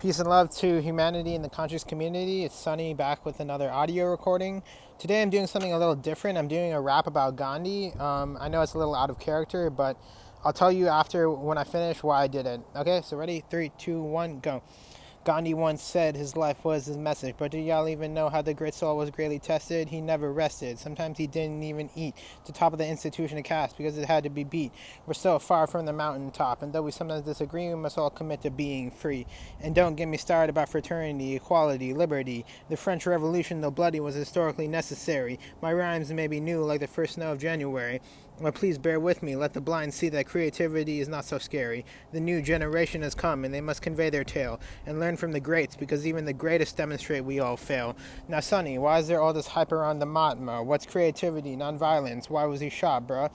Peace and love to humanity and the conscious community. It's Sunny back with another audio recording. Today I'm doing something a little different. I'm doing a rap about Gandhi. I know it's a little out of character, but I'll tell you after when I finish why I did it. Okay, so ready? 3, 2, 1, go. Gandhi once said his life was his message, but do y'all even know how the great soul was greatly tested? He never rested. Sometimes he didn't even eat to top of the institution of caste because it had to be beat. We're so far from the mountaintop, and though we sometimes disagree, we must all commit to being free. And don't get me started about fraternity, equality, liberty. The French Revolution, though bloody, was historically necessary. My rhymes may be new like the first snow of January. But please bear with me. Let the blind see that creativity is not so scary. The new generation has come, and they must convey their tale and learn from the greats, because even the greatest demonstrate we all fail. Now, Sonny, why is there all this hype around the Mahatma? What's creativity, nonviolence? Why was he shot, bruh?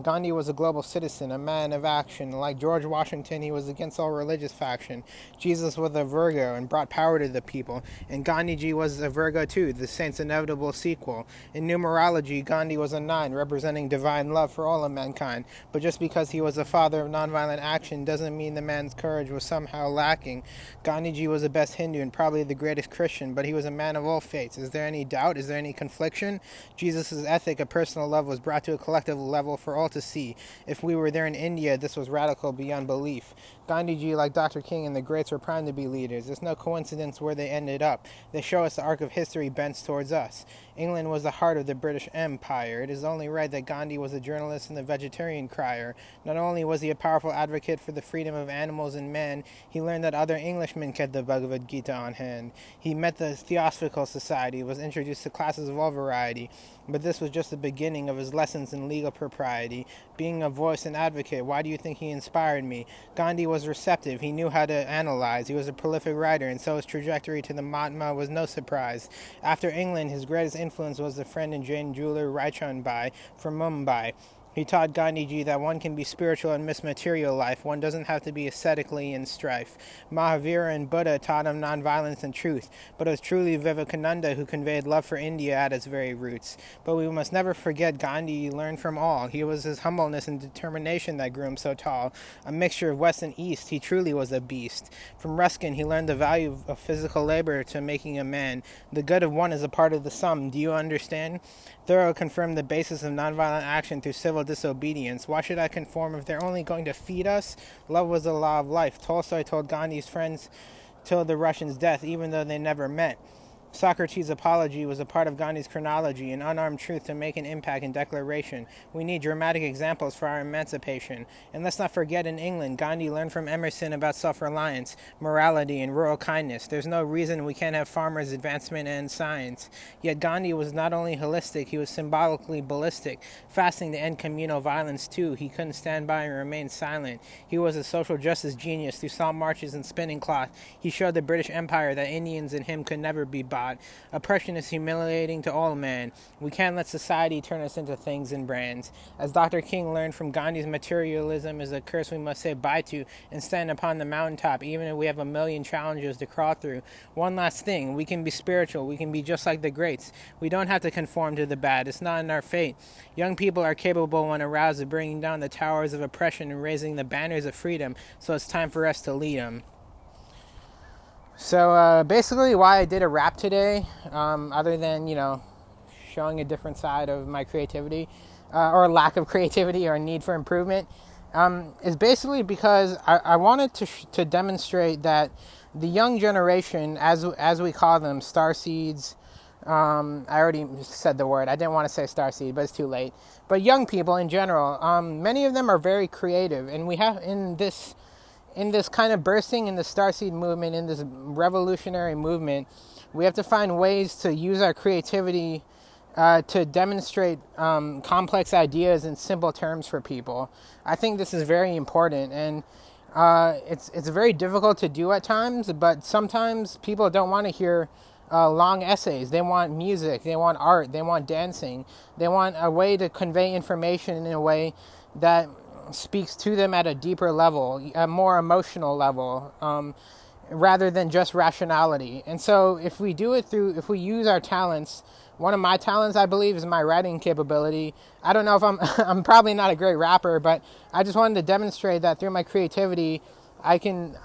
Gandhi was a global citizen, a man of action. Like George Washington, he was against all religious faction. Jesus was a Virgo and brought power to the people. And Gandhiji was a Virgo too, the saint's inevitable sequel. In numerology, Gandhi was a 9, representing divine love for all of mankind. But just because he was a father of nonviolent action doesn't mean the man's courage was somehow lacking. Gandhiji was the best Hindu and probably the greatest Christian, but he was a man of all faiths. Is there any doubt? Is there any confliction? Jesus' ethic of personal love was brought to a collective level for all to see. If we were there in India, this was radical beyond belief. Gandhiji, like Dr. King and the greats, were primed to be leaders. It's no coincidence where they ended up. They show us the arc of history bends towards us. England was the heart of the British Empire. It is only right that Gandhi was a journalist and a vegetarian crier. Not only was he a powerful advocate for the freedom of animals and men, he learned that other Englishmen kept the Bhagavad Gita on hand. He met the Theosophical Society, was introduced to classes of all variety. But this was just the beginning of his lessons in legal propriety. Being a voice and advocate, why do you think he inspired me? Gandhi was receptive. He knew how to analyze. He was a prolific writer, and so his trajectory to the Mahatma was no surprise. After England, his greatest influence was the friend and Jain jeweler Raichand Bai from Mumbai. He taught Gandhiji that one can be spiritual and miss material life. One doesn't have to be ascetically in strife. Mahavira and Buddha taught him nonviolence and truth, but it was truly Vivekananda who conveyed love for India at its very roots. But we must never forget Gandhi learned from all. He was his humbleness and determination that grew him so tall. A mixture of West and East, he truly was a beast. From Ruskin, he learned the value of physical labor to making a man. The good of one is a part of the sum. Do you understand? Thoreau confirmed the basis of nonviolent action through civil disobedience. Why should I conform if they're only going to feed us? Love was the law of life. Tolstoy told Gandhi's friends till the Russians' death, even though they never met. Socrates' apology was a part of Gandhi's chronology, an unarmed truth to make an impact in declaration. We need dramatic examples for our emancipation. And let's not forget, in England, Gandhi learned from Emerson about self-reliance, morality, and rural kindness. There's no reason we can't have farmers' advancement and science. Yet Gandhi was not only holistic, he was symbolically ballistic, fasting to end communal violence too. He couldn't stand by and remain silent. He was a social justice genius. Through salt marches and spinning cloth, he showed the British Empire that Indians and him could never be bought. Oppression is humiliating to all men. We can't let society turn us into things and brands. As Dr. King learned from Gandhi's, materialism is a curse we must say bye to and stand upon the mountaintop, even if we have a million challenges to crawl through. One last thing, we can be spiritual. We can be just like the greats. We don't have to conform to the bad. It's not in our fate. Young people are capable when aroused of bringing down the towers of oppression and raising the banners of freedom, so it's time for us to lead them. So basically why I did a rap today, other than, showing a different side of my creativity, or lack of creativity or need for improvement, is basically because I wanted to demonstrate that the young generation, as we call them, starseeds, I already said the word. I didn't want to say starseed, but it's too late. But young people in general, many of them are very creative, and we have in this kind of bursting in the starseed movement, in this revolutionary movement, we have to find ways to use our creativity to demonstrate complex ideas in simple terms for people. I think this is very important, and it's very difficult to do at times, but sometimes people don't want to hear long essays. They want music, they want art, they want dancing, they want a way to convey information in a way that speaks to them at a deeper level, a more emotional level, rather than just rationality. And so if we if we use our talents, one of my talents, I believe, is my writing capability. I don't know if I'm probably not a great rapper, but I just wanted to demonstrate that through my creativity, I can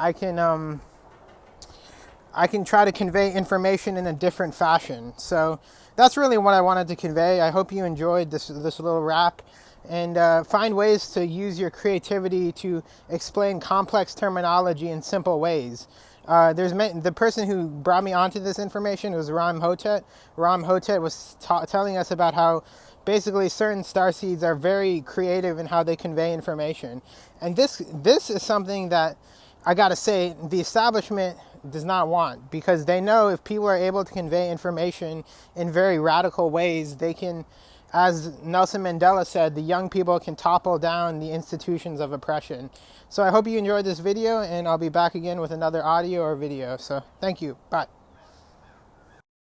I can try to convey information in a different fashion. So that's really what I wanted to convey. I hope you enjoyed this little rap, and find ways to use your creativity to explain complex terminology in simple ways. The person who brought me onto this information was Ram Hotet. Ram Hotet was telling us about how basically certain starseeds are very creative in how they convey information, and this is something that I gotta say the establishment does not want, because they know if people are able to convey information in very radical ways, they can, as Nelson Mandela said, the young people can topple down the institutions of oppression. So I hope you enjoyed this video, and I'll be back again with another audio or video. So thank you. Bye.